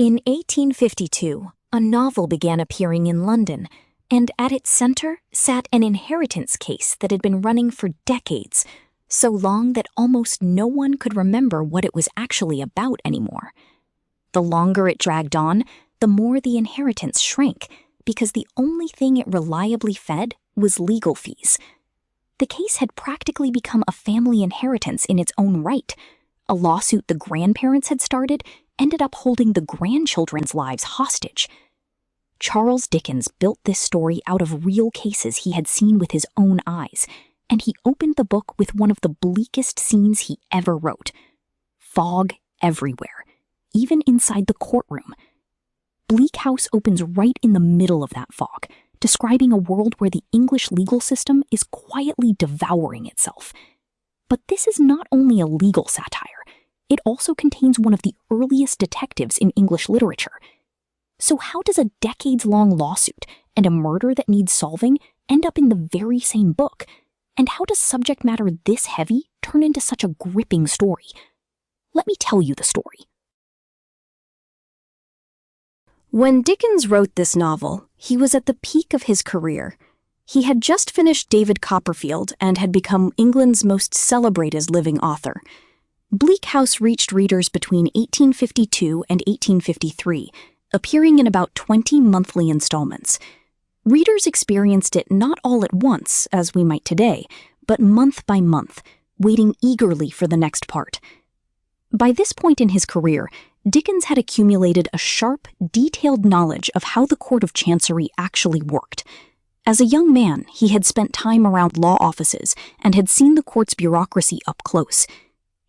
In 1852, a novel began appearing in London, and at its center sat an inheritance case that had been running for decades, so long that almost no one could remember what it was actually about anymore. The longer it dragged on, the more the inheritance shrank, because the only thing it reliably fed was legal fees. The case had practically become a family inheritance in its own right. A lawsuit the grandparents had started ended up holding the grandchildren's lives hostage. Charles Dickens built this story out of real cases he had seen with his own eyes, and he opened the book with one of the bleakest scenes he ever wrote. Fog everywhere, even inside the courtroom. Bleak House opens right in the middle of that fog, describing a world where the English legal system is quietly devouring itself. But this is not only a legal satire. It also contains one of the earliest detectives in English literature. So how does a decades-long lawsuit and a murder that needs solving end up in the very same book? And how does subject matter this heavy turn into such a gripping story? Let me tell you the story. When Dickens wrote this novel, he was at the peak of his career. He had just finished David Copperfield and had become England's most celebrated living author. Bleak House reached readers between 1852 and 1853, appearing in about 20 monthly installments. Readers experienced it not all at once, as we might today, but month by month, waiting eagerly for the next part. By this point in his career, Dickens had accumulated a sharp, detailed knowledge of how the Court of Chancery actually worked. As a young man, he had spent time around law offices and had seen the court's bureaucracy up close.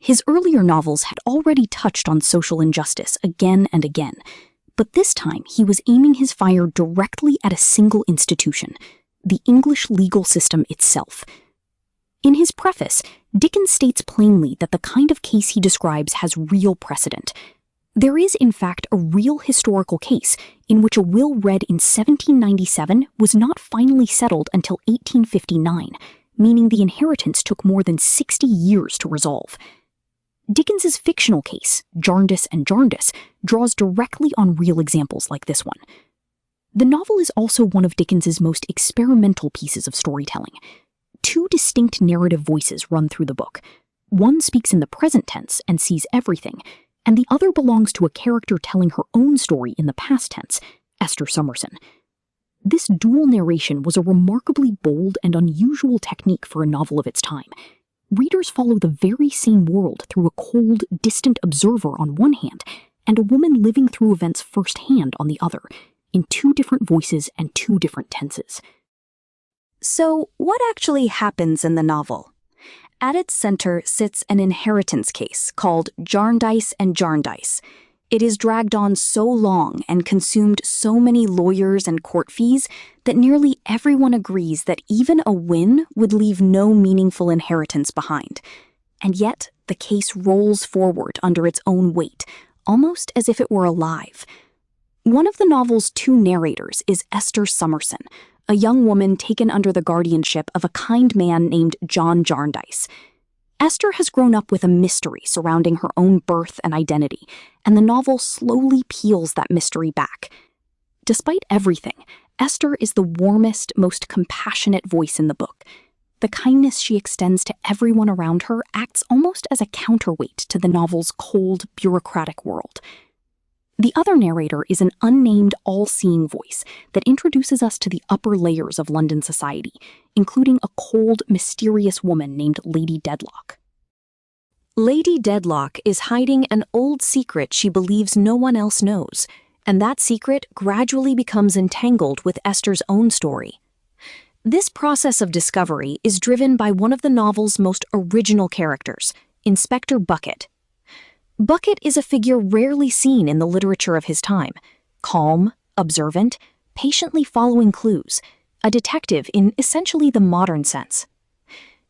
His earlier novels had already touched on social injustice again and again, but this time he was aiming his fire directly at a single institution, the English legal system itself. In his preface, Dickens states plainly that the kind of case he describes has real precedent. There is, in fact, a real historical case in which a will read in 1797 was not finally settled until 1859, meaning the inheritance took more than 60 years to resolve. Dickens's fictional case, Jarndyce and Jarndyce, draws directly on real examples like this one. The novel is also one of Dickens's most experimental pieces of storytelling. Two distinct narrative voices run through the book. One speaks in the present tense and sees everything, and the other belongs to a character telling her own story in the past tense, Esther Summerson. This dual narration was a remarkably bold and unusual technique for a novel of its time. Readers follow the very same world through a cold, distant observer on one hand, and a woman living through events firsthand on the other, in two different voices and two different tenses. So, what actually happens in the novel? At its center sits an inheritance case called Jarndyce and Jarndyce. It is dragged on so long and consumed so many lawyers and court fees that nearly everyone agrees that even a win would leave no meaningful inheritance behind. And yet, the case rolls forward under its own weight, almost as if it were alive. One of the novel's two narrators is Esther Summerson, a young woman taken under the guardianship of a kind man named John Jarndyce. Esther has grown up with a mystery surrounding her own birth and identity, and the novel slowly peels that mystery back. Despite everything, Esther is the warmest, most compassionate voice in the book. The kindness she extends to everyone around her acts almost as a counterweight to the novel's cold, bureaucratic world. The other narrator is an unnamed, all-seeing voice that introduces us to the upper layers of London society, including a cold, mysterious woman named Lady Dedlock. Lady Dedlock is hiding an old secret she believes no one else knows, and that secret gradually becomes entangled with Esther's own story. This process of discovery is driven by one of the novel's most original characters, Inspector Bucket. Bucket is a figure rarely seen in the literature of his time. Calm, observant, patiently following clues, a detective in essentially the modern sense.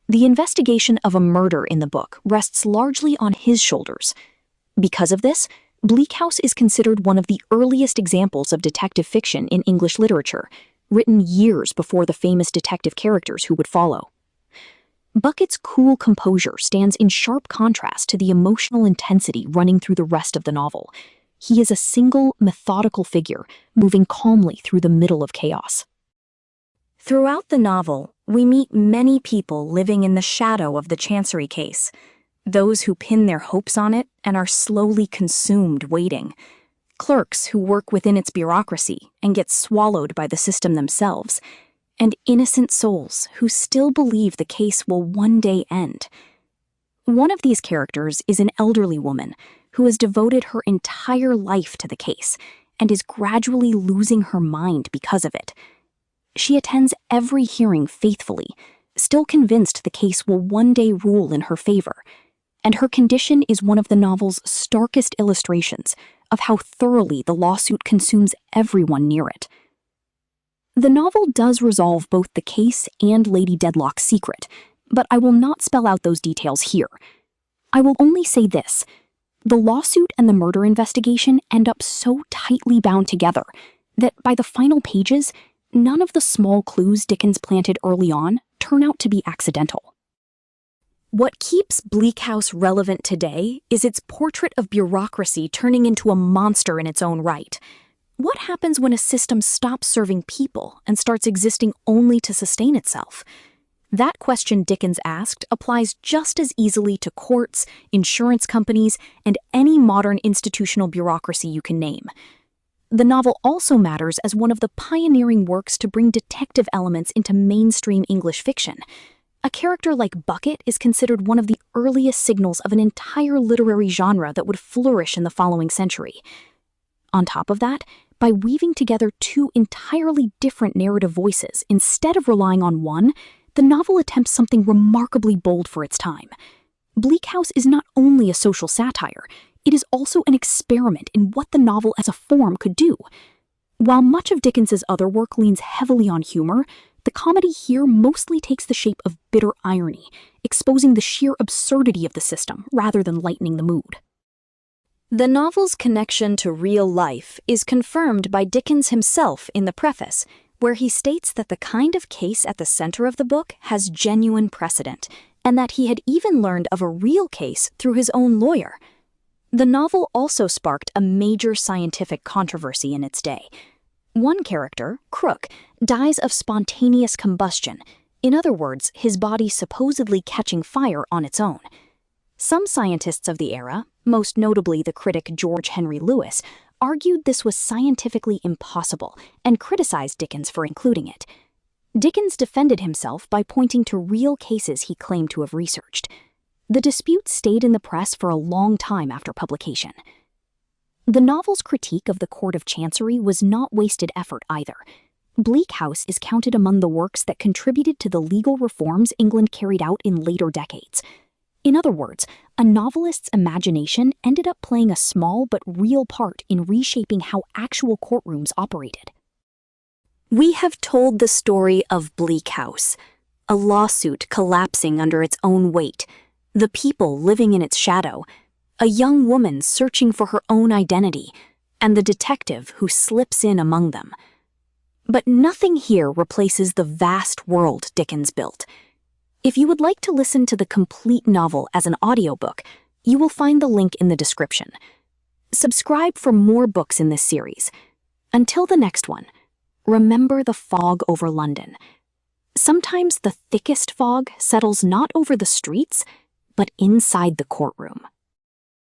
The investigation of a murder in the book rests largely on his shoulders. Because of this, Bleak House is considered one of the earliest examples of detective fiction in English literature, written years before the famous detective characters who would follow. Bucket's cool composure stands in sharp contrast to the emotional intensity running through the rest of the novel. He is a single, methodical figure, moving calmly through the middle of chaos. Throughout the novel, we meet many people living in the shadow of the Chancery case, those who pin their hopes on it and are slowly consumed waiting, clerks who work within its bureaucracy and get swallowed by the system themselves, and innocent souls who still believe the case will one day end. One of these characters is an elderly woman who has devoted her entire life to the case and is gradually losing her mind because of it. She attends every hearing faithfully, still convinced the case will one day rule in her favor, and her condition is one of the novel's starkest illustrations of how thoroughly the lawsuit consumes everyone near it. The novel does resolve both the case and Lady Dedlock's secret, but I will not spell out those details here. I will only say this: the lawsuit and the murder investigation end up so tightly bound together that by the final pages, none of the small clues Dickens planted early on turn out to be accidental. What keeps Bleak House relevant today is its portrait of bureaucracy turning into a monster in its own right. What happens when a system stops serving people and starts existing only to sustain itself? That question Dickens asked applies just as easily to courts, insurance companies, and any modern institutional bureaucracy you can name. The novel also matters as one of the pioneering works to bring detective elements into mainstream English fiction. A character like Bucket is considered one of the earliest signals of an entire literary genre that would flourish in the following century. On top of that, by weaving together two entirely different narrative voices instead of relying on one, the novel attempts something remarkably bold for its time. Bleak House is not only a social satire, it is also an experiment in what the novel as a form could do. While much of Dickens's other work leans heavily on humor, the comedy here mostly takes the shape of bitter irony, exposing the sheer absurdity of the system rather than lightening the mood. The novel's connection to real life is confirmed by Dickens himself in the preface, where he states that the kind of case at the center of the book has genuine precedent, and that he had even learned of a real case through his own lawyer. The novel also sparked a major scientific controversy in its day. One character, Crook, dies of spontaneous combustion, in other words, his body supposedly catching fire on its own. Some scientists of the era, most notably the critic George Henry Lewis, argued this was scientifically impossible and criticized Dickens for including it. Dickens defended himself by pointing to real cases he claimed to have researched. The dispute stayed in the press for a long time after publication. The novel's critique of the Court of Chancery was not wasted effort either. Bleak House is counted among the works that contributed to the legal reforms England carried out in later decades. In other words, a novelist's imagination ended up playing a small but real part in reshaping how actual courtrooms operated. We have told the story of Bleak House, a lawsuit collapsing under its own weight, the people living in its shadow, a young woman searching for her own identity, and the detective who slips in among them. But nothing here replaces the vast world Dickens built. If you would like to listen to the complete novel as an audiobook, you will find the link in the description. Subscribe for more books in this series. Until the next one, remember the fog over London. Sometimes the thickest fog settles not over the streets, but inside the courtroom.